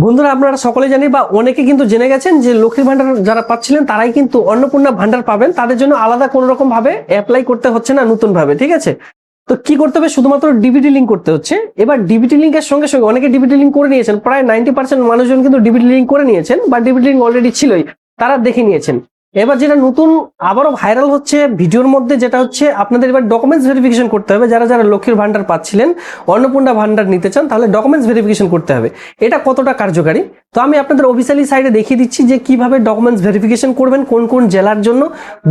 বন্ধুরা আপনারা সকলে জানি বা অনেকে কিন্তু জেনে গেছেন যে লক্ষ্মীর ভান্ডার যারা পাচ্ছিলেন তারাই কিন্তু অন্নপূর্ণা ভান্ডার পাবেন। তাদের জন্য আলাদা কোনো রকম ভাবে অ্যাপ্লাই করতে হচ্ছে না নতুন ভাবে, ঠিক আছে? তো কি করতে হবে, শুধুমাত্র ডিবিটি লিঙ্ক করতে হচ্ছে। এবার ডিবিটি লিঙ্কের সঙ্গে সঙ্গে অনেকে ডিবিটি লিঙ্ক করে নিয়েছেন, প্রায় 90% মানুষজন কিন্তু ডিবিটি লিঙ্ক করে নিয়েছেন বা ডিবিটি লিঙ্ক অলরেডি ছিলই, তারা দেখে নিয়েছেন। এবার যেটা নতুন আবারও ভাইরাল হচ্ছে ভিডিওর মধ্যে, যেটা হচ্ছে আপনাদের এবার ডকুমেন্টস ভেরিফিকেশন করতে হবে। যারা যারা লক্ষ্মীর ভান্ডার পাচ্ছিলেন, অন্নপূর্ণা ভান্ডার নিতে চান, তাহলে ডকুমেন্টস ভেরিফিকেশন করতে হবে। এটা কতটা কার্যকারী তো আমি আপনাদের অফিসিয়ালি সাইডে দেখিয়ে দিচ্ছি যে কিভাবে ডকুমেন্টস ভেরিফিকেশন করবেন, কোন কোন জেলার জন্য।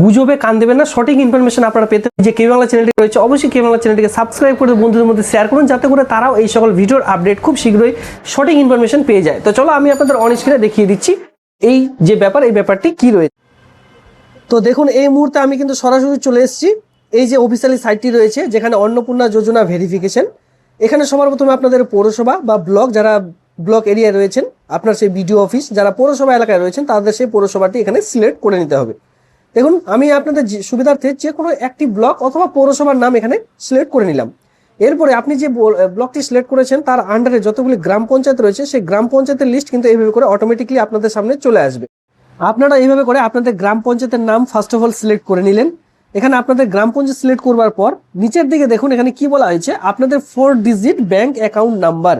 গুজবে কান দেবেন না, সঠিক ইনফরমেশন আপনারা পেতে যে কে বাংলা চ্যানেলটি রয়েছে, অবশ্যই কে বাংলা চ্যানেলটিকে সাবস্ক্রাইব করে বন্ধুদের মধ্যে শেয়ার করুন, যাতে করে তারাও এই সকল ভিডিওর আপডেট খুব শীঘ্রই সঠিক ইনফরমেশন পেয়ে যায়। তো চলো আমি আপনাদের অন স্ক্রিনে দেখিয়ে দিচ্ছি এই যে ব্যাপার, এই ব্যাপারটি কি রয়েছে। তো দেখুন এই মুহূর্তে আমি কিন্তু সরাসরি চলে এসেছি এই যে অফিসিয়ালি সাইটটি রয়েছে, যেখানে অন্নপূর্ণা যোজনা ভেরিফিকেশন। এখানে সবার প্রথমে আপনাদের পৌরসভা বা ব্লক, যারা ব্লক এরিয়ায় রয়েছেন, আপনার সেই বিডিও অফিস, যারা পৌরসভা এলাকায় রয়েছেন তাদের সেই পৌরসভাটি এখানে সিলেক্ট করে নিতে হবে। দেখুন আমি আপনাদের সুবিধার্থে যে কোনো একটি ব্লক অথবা পৌরসভার নাম এখানে সিলেক্ট করে নিলাম। এরপরে আপনি যে ব্লকটি সিলেক্ট করেছেন তার আন্ডারে যতগুলি গ্রাম পঞ্চায়েত রয়েছে, সেই গ্রাম পঞ্চায়েতের লিস্ট কিন্তু এইভাবে করে অটোমেটিকলি আপনাদের সামনে চলে আসবে। আপনারা এইভাবে করে আপনাদের গ্রাম পঞ্চায়েতের নাম ফার্স্ট অফ অল সিলেক্ট করে নিলেন। এখানে আপনাদের গ্রাম পঞ্চায়েত সিলেক্ট করবার পর নিচের দিকে দেখুন এখানে কি বলা হয়েছে, আপনাদের 4 digit bank account number.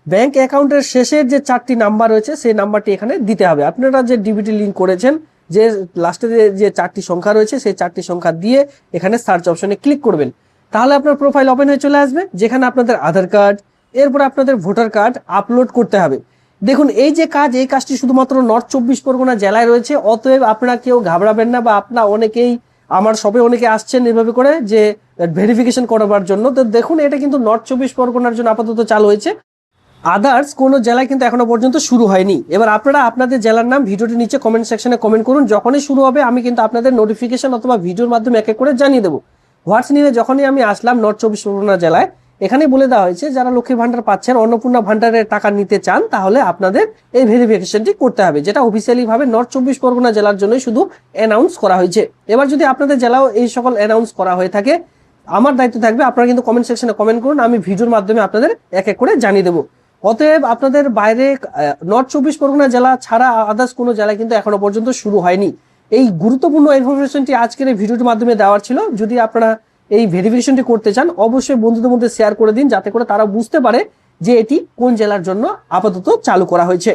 Bank অ্যাকাউন্টের শেষের যে 4টি নাম্বার রয়েছে সেই নাম্বারটি এখানে দিতে হবে। আপনারা যে ডিবিটি লিঙ্ক করেছেন, যে লাস্টে যে 4টি সংখ্যা রয়েছে সেই 4টি সংখ্যা দিয়ে এখানে সার্চ অপশনে ক্লিক করবেন। তাহলে আপনার প্রোফাইল ওপেন হয়ে চলে আসবে, যেখানে আপনাদের আধার কার্ড, এরপর আপনাদের ভোটার কার্ড আপলোড করতে হবে। দেখুন এই যে কাজ, এই কাজটি শুধুমাত্র নর্থ 24 পরগনা জেলায় রয়েছে। অতএব আপনারা কেউ ঘাবড়াবেন না, বা আপনারা অনেকেই আমার শপে অনেকে আসছেন এভাবে করে যে ভেরিফিকেশন করাবার জন্য। তো দেখুন এটা কিন্তু নর্থ 24 পরগনার জন্য আপাতত চালু হয়েছে, আদার্স কোনো জেলায় কিন্তু এখনো পর্যন্ত শুরু হয়নি। এবার আপনারা আপনাদের জেলার নাম ভিডিওটি নিচে কমেন্ট সেকশনে কমেন্ট করুন। যখনই শুরু হবে আমি কিন্তু আপনাদের নোটিফিকেশন অথবা ভিডিওর মাধ্যমে এক এক করে জানিয়ে দেবো। হোয়াটস নিয়ে যখনই আমি আসলাম নর্থ 24 পরগনা জেলায়, এখানে বলে দেওয়া হয়েছে যারা লক্ষ্মীর ভান্ডার পাচ্ছেন, অন্নপূর্ণা ভান্ডারের টাকা নিতে চান, তাহলে আপনাদের এই ভেরিফিকেশনটি করতে হবে, যেটা অফিসিয়ালি ভাবে নর্থ 24 পরগনা জেলার জন্যই শুধু অ্যানাউন্স করা হয়েছে। এবার যদি আপনাদের জেলাও এই সকল অ্যানাউন্স করা হয়ে থাকে, আমার দায়িত্ব থাকবে আপনারা কিন্তু কমেন্ট সেকশনে কমেন্ট করুন, আমি ভিডিওর মাধ্যমে আপনাদের এক এক করে জানিয়ে দেবো। অতএব আপনাদের বাইরে নর্থ 24 পরগনা জেলা ছাড়া আদার্স কোনো জেলায় কিন্তু এখনো পর্যন্ত শুরু হয়নি। এই গুরুত্বপূর্ণ ইনফরমেশনটি আজকের এই ভিডিওটির মাধ্যমে দেওয়ার ছিল। যদি আপনারা এই ভেরিফিকেশনটি করতে চান, অবশ্যই বন্ধুদের মধ্যে শেয়ার করে দিন, যাতে করে তারা বুঝতে পারে যে এটি কোন জেলার জন্য আপাতত চালু করা হয়েছে।